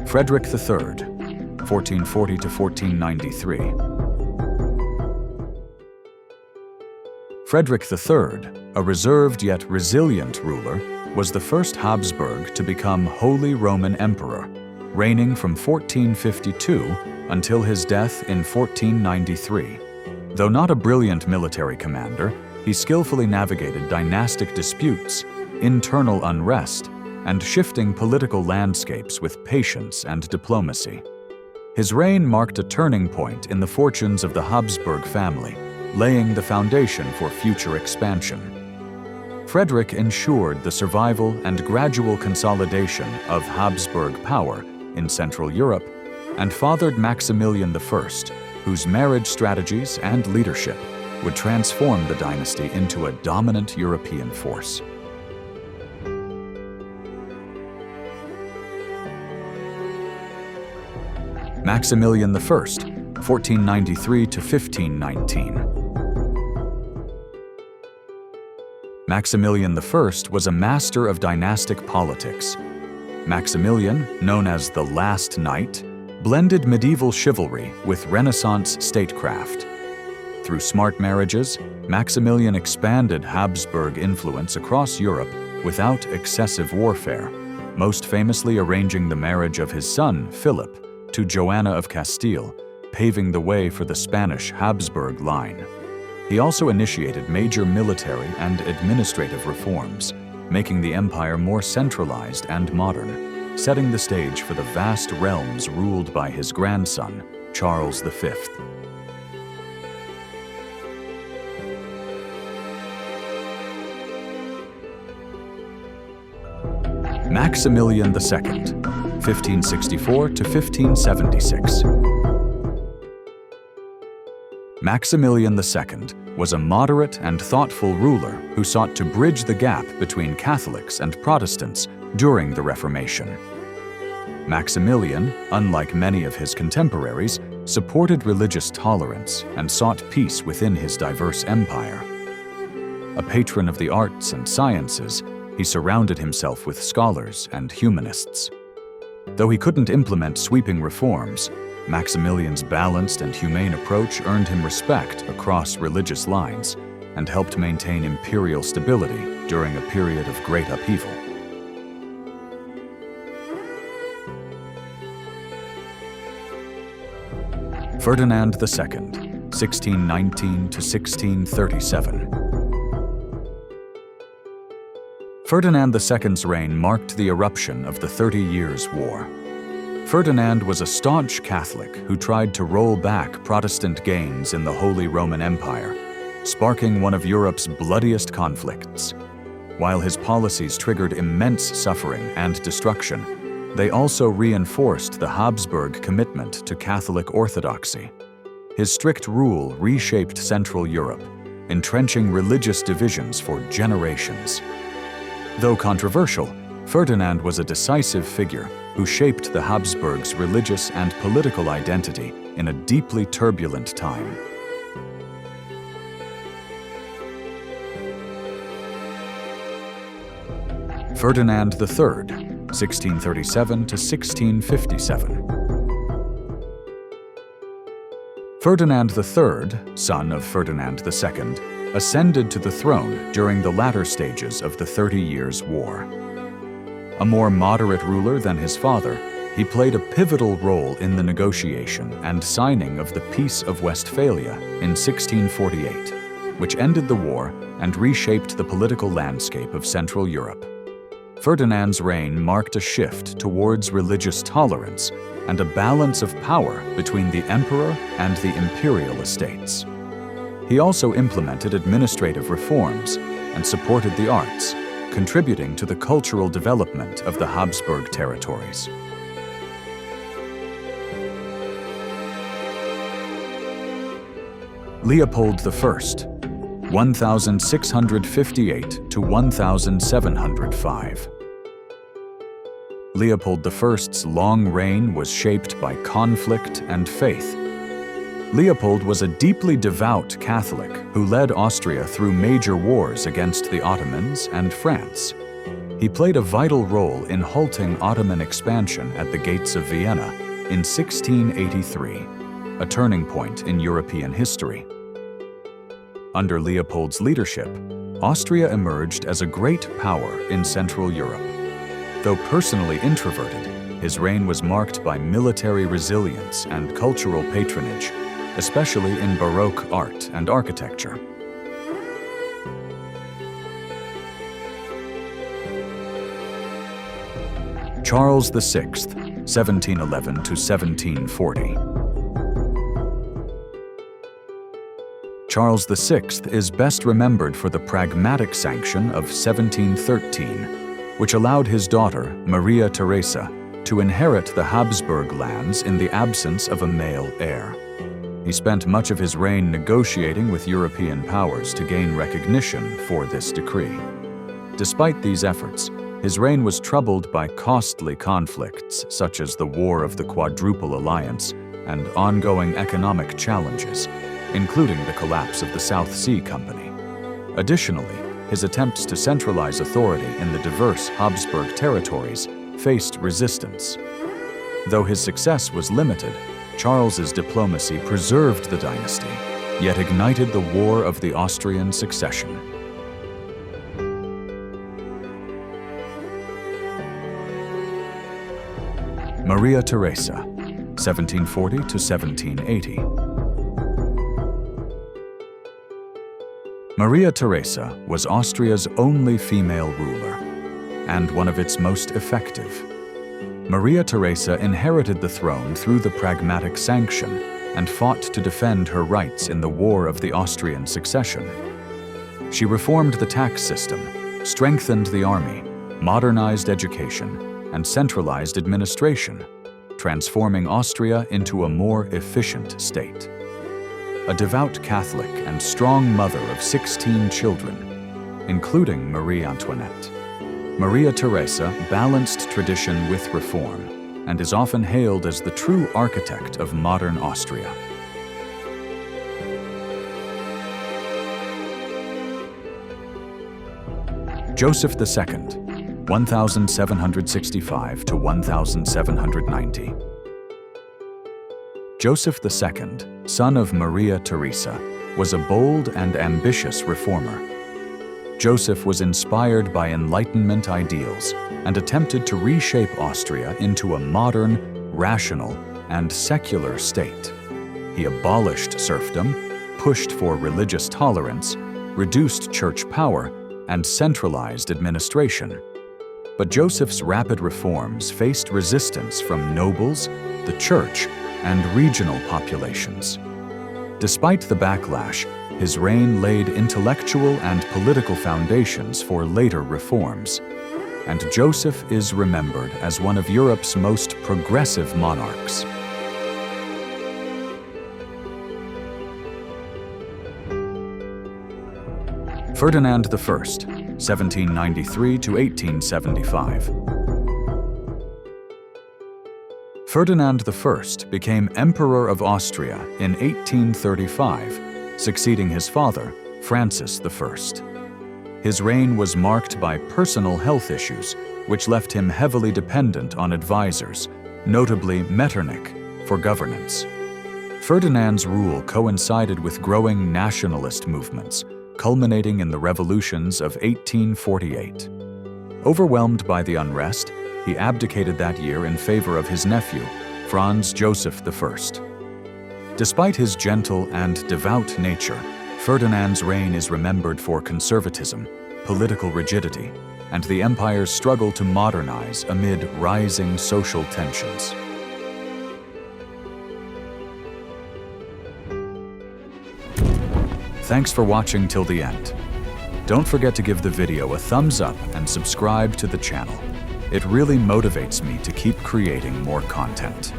Frederick III, 1440 to 1493. Frederick III, a reserved yet resilient ruler, was the first Habsburg to become Holy Roman Emperor, reigning from 1452 until his death in 1493. Though not a brilliant military commander, he skillfully navigated dynastic disputes, internal unrest, and shifting political landscapes with patience and diplomacy. His reign marked a turning point in the fortunes of the Habsburg family, laying the foundation for future expansion. Frederick ensured the survival and gradual consolidation of Habsburg power in Central Europe and fathered Maximilian I, whose marriage strategies and leadership would transform the dynasty into a dominant European force. Maximilian I, 1493 to 1519. Maximilian I was a master of dynastic politics. Maximilian, known as the Last Knight, blended medieval chivalry with Renaissance statecraft. Through smart marriages, Maximilian expanded Habsburg influence across Europe without excessive warfare, most famously arranging the marriage of his son, Philip, to Joanna of Castile, paving the way for the Spanish Habsburg line. He also initiated major military and administrative reforms, making the empire more centralized and modern, setting the stage for the vast realms ruled by his grandson, Charles V. Maximilian II, 1564 to 1576. Maximilian II was a moderate and thoughtful ruler who sought to bridge the gap between Catholics and Protestants during the Reformation. Maximilian, unlike many of his contemporaries, supported religious tolerance and sought peace within his diverse empire. A patron of the arts and sciences, he surrounded himself with scholars and humanists. Though he couldn't implement sweeping reforms, Maximilian's balanced and humane approach earned him respect across religious lines and helped maintain imperial stability during a period of great upheaval. Ferdinand II, 1619 to 1637. Ferdinand II's reign marked the eruption of the 30 Years' War. Ferdinand was a staunch Catholic who tried to roll back Protestant gains in the Holy Roman Empire, sparking one of Europe's bloodiest conflicts. While his policies triggered immense suffering and destruction, they also reinforced the Habsburg commitment to Catholic orthodoxy. His strict rule reshaped Central Europe, entrenching religious divisions for generations. Though controversial, Ferdinand was a decisive figure who shaped the Habsburgs' religious and political identity in a deeply turbulent time. Ferdinand III, 1637 to 1657. Ferdinand III, son of Ferdinand II, ascended to the throne during the latter stages of the 30 Years' War. A more moderate ruler than his father, he played a pivotal role in the negotiation and signing of the Peace of Westphalia in 1648, which ended the war and reshaped the political landscape of Central Europe. Ferdinand's reign marked a shift towards religious tolerance and a balance of power between the emperor and the imperial estates. He also implemented administrative reforms and supported the arts, contributing to the cultural development of the Habsburg territories. Leopold I, 1658 to 1705. Leopold I's long reign was shaped by conflict and faith. Leopold was a deeply devout Catholic who led Austria through major wars against the Ottomans and France. He played a vital role in halting Ottoman expansion at the gates of Vienna in 1683, a turning point in European history. Under Leopold's leadership, Austria emerged as a great power in Central Europe. Though personally introverted, his reign was marked by military resilience and cultural patronage, especially in Baroque art and architecture. Charles VI, 1711 to 1740. Charles VI is best remembered for the Pragmatic Sanction of 1713, which allowed his daughter, Maria Theresa, to inherit the Habsburg lands in the absence of a male heir. He spent much of his reign negotiating with European powers to gain recognition for this decree. Despite these efforts, his reign was troubled by costly conflicts such as the War of the Quadruple Alliance and ongoing economic challenges, including the collapse of the South Sea Company. Additionally, his attempts to centralize authority in the diverse Habsburg territories faced resistance. Though his success was limited, Charles's diplomacy preserved the dynasty, yet ignited the War of the Austrian Succession. Maria Theresa, 1740 to 1780. Maria Theresa was Austria's only female ruler, and one of its most effective. Maria Theresa inherited the throne through the Pragmatic Sanction and fought to defend her rights in the War of the Austrian Succession. She reformed the tax system, strengthened the army, modernized education, and centralized administration, transforming Austria into a more efficient state. A devout Catholic and strong mother of 16 children, including Marie Antoinette, Maria Theresa balanced tradition with reform and is often hailed as the true architect of modern Austria. Joseph II, 1765 to 1790. Joseph II, son of Maria Theresa, was a bold and ambitious reformer. Joseph was inspired by Enlightenment ideals and attempted to reshape Austria into a modern, rational, and secular state. He abolished serfdom, pushed for religious tolerance, reduced church power, and centralized administration. But Joseph's rapid reforms faced resistance from nobles, the church, and regional populations. Despite the backlash, his reign laid intellectual and political foundations for later reforms, and Joseph is remembered as one of Europe's most progressive monarchs. Ferdinand I, 1793 to 1875. Ferdinand I became Emperor of Austria in 1835, succeeding his father, Francis I. His reign was marked by personal health issues, which left him heavily dependent on advisors, notably Metternich, for governance. Ferdinand's rule coincided with growing nationalist movements, culminating in the revolutions of 1848. Overwhelmed by the unrest, he abdicated that year in favor of his nephew, Franz Joseph I. Despite his gentle and devout nature, Ferdinand's reign is remembered for conservatism, political rigidity, and the empire's struggle to modernize amid rising social tensions. Thanks for watching till the end. Don't forget to give the video a thumbs up and subscribe to the channel. It really motivates me to keep creating more content.